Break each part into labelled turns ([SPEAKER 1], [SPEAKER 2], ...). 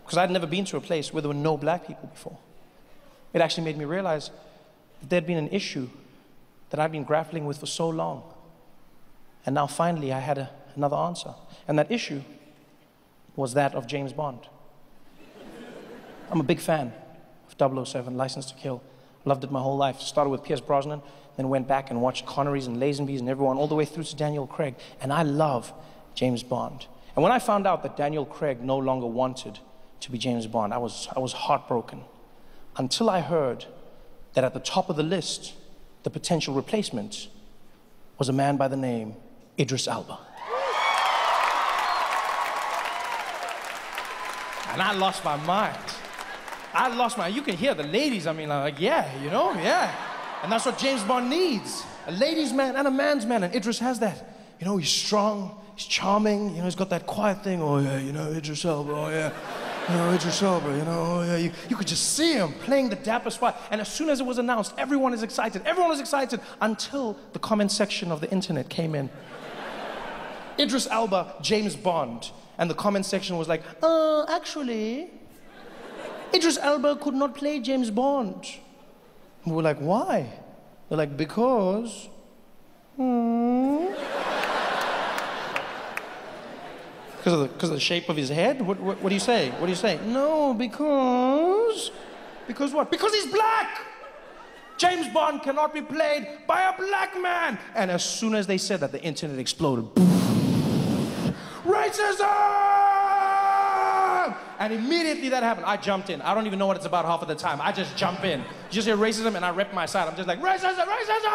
[SPEAKER 1] because I'd never been to a place where there were no black people before. It actually made me realize that there'd been an issue that I'd been grappling with for so long. And now finally I had another answer. And that issue was that of James Bond. I'm a big fan of 007, License to Kill. Loved it my whole life. Started with Pierce Brosnan, then went back and watched Connerys and Lazenbys and everyone, all the way through to Daniel Craig. And I love James Bond. And when I found out that Daniel Craig no longer wanted to be James Bond, I was heartbroken. Until I heard that at the top of the list, the potential replacement was a man by the name Idris Elba. And I lost my mind. You can hear the ladies, I mean, like, yeah, you know, yeah. And that's what James Bond needs. A ladies' man and a man's man, and Idris has that. You know, he's strong, he's charming, you know, he's got that quiet thing, oh yeah, you know, Idris Elba, oh yeah. You know, Idris Elba, you know, oh yeah. You could just see him playing the dapper spot. And as soon as it was announced, everyone is excited. Everyone was excited until the comment section of the internet came in. Idris Elba, James Bond. And the comment section was like, actually, Idris Elba could not play James Bond. And we're like, why? They're like, because. Because of the shape of his head? What do you say? What do you say? No, because. Because what? Because he's black! James Bond cannot be played by a black man! And as soon as they said that, the internet exploded. Racism! And immediately that happened. I jumped in. I don't even know what it's about half of the time. I just jump in. You just hear racism and I rep my side. I'm just like, racism, racism!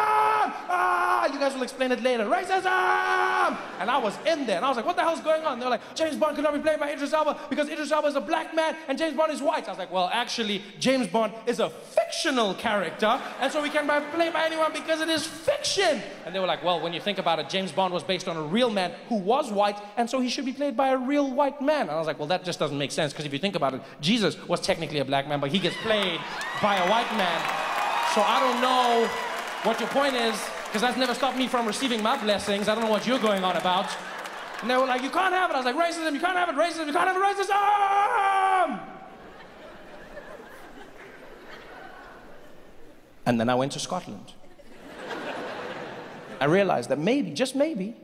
[SPEAKER 1] Ah, you guys will explain it later. Racism! And I was in there and I was like, what the hell's going on? And they were like, James Bond cannot be played by Idris Elba because Idris Elba is a black man and James Bond is white. I was like, well, actually, James Bond is a fictional character and so we can play by anyone because it is fiction. And they were like, well, when you think about it, James Bond was based on a real man who was white and so he should be played by a real white man. And I was like, well, that just doesn't make sense because if you think about it, Jesus was technically a black man, but he gets played by a white man. So I don't know what your point is, because that's never stopped me from receiving my blessings. I don't know what you're going on about. And they were like, you can't have it. I was like, racism, you can't have it, racism, you can't have it, racism! And then I went to Scotland. I realized that maybe, just maybe,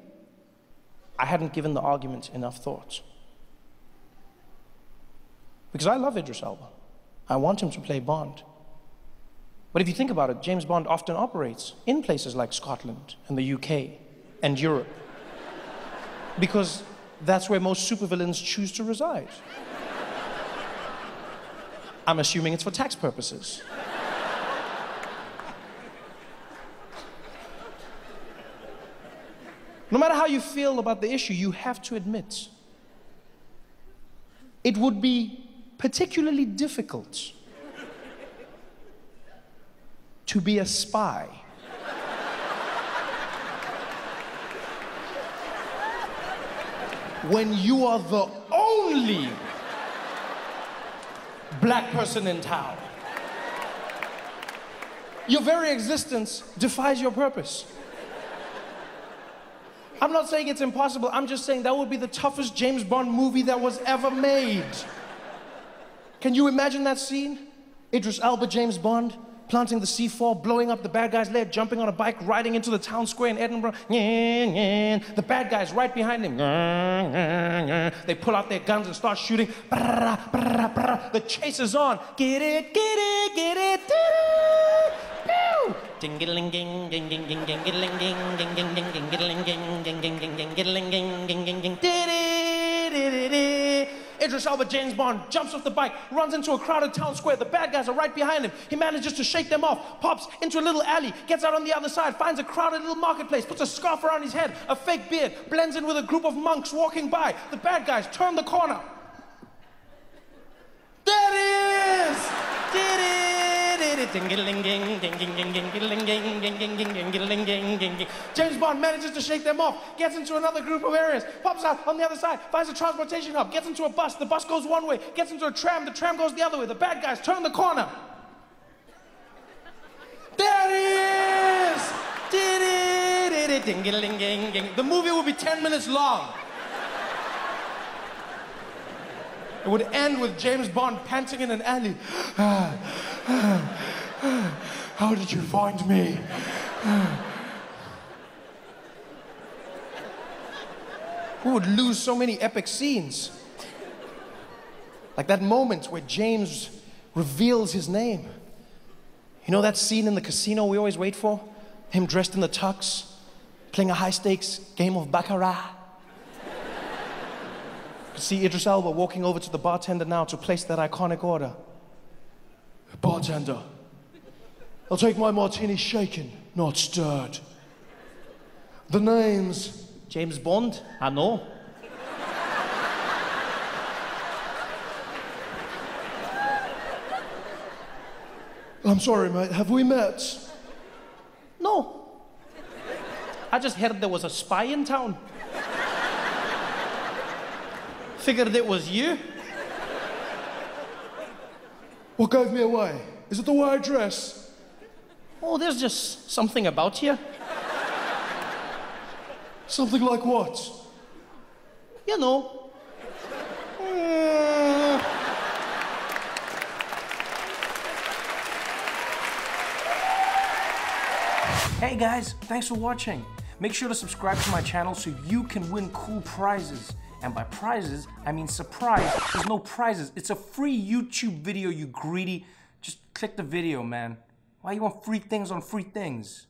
[SPEAKER 1] I hadn't given the argument enough thought. Because I love Idris Elba. I want him to play Bond. But if you think about it, James Bond often operates in places like Scotland and the UK and Europe. Because that's where most supervillains choose to reside. I'm assuming it's for tax purposes. No matter how you feel about the issue, you have to admit it would be particularly difficult to be a spy when you are the only black person in town. Your very existence defies your purpose. I'm not saying it's impossible, I'm just saying that would be the toughest James Bond movie that was ever made. Can you imagine that scene? Idris Elba, James Bond, planting the C4, blowing up the bad guy's leg, jumping on a bike, riding into the town square in Edinburgh. The bad guy's right behind him. They pull out their guns and start shooting. The chase is on. Get it, get it, get it. Idris Elba, James Bond, jumps off the bike, runs into a crowded town square. The bad guys are right behind him. He manages to shake them off, pops into a little alley, gets out on the other side, finds a crowded little marketplace, puts a scarf around his head, a fake beard, blends in with a group of monks walking by. The bad guys turn the corner. There it is! James Bond manages to shake them off, gets into another group of areas, pops out on the other side, finds a transportation hub, gets into a bus, the bus goes one way, gets into a tram, the tram goes the other way, the bad guys turn the corner. There it is! The movie will be 10 minutes long. It would end with James Bond panting in an alley. How did you find me? We would lose so many epic scenes. Like that moment where James reveals his name. You know that scene in the casino we always wait for? Him dressed in the tux, playing a high-stakes game of baccarat. You can see Idris Elba walking over to the bartender now to place that iconic order. Bartender, I'll take my martini shaken, not stirred. The name's James Bond? I know. I'm sorry, mate, have we met? No. I just heard there was a spy in town. Figured it was you.
[SPEAKER 2] What gave me away? Is it the way I dress?
[SPEAKER 1] Oh, there's just something about you.
[SPEAKER 2] Something like what?
[SPEAKER 1] You know. Hey guys, thanks for watching. Make sure to subscribe to my channel so you can win cool prizes. And by prizes, I mean surprise. There's no prizes. It's a free YouTube video, you greedy. Just click the video, man. Why you want free things on free things?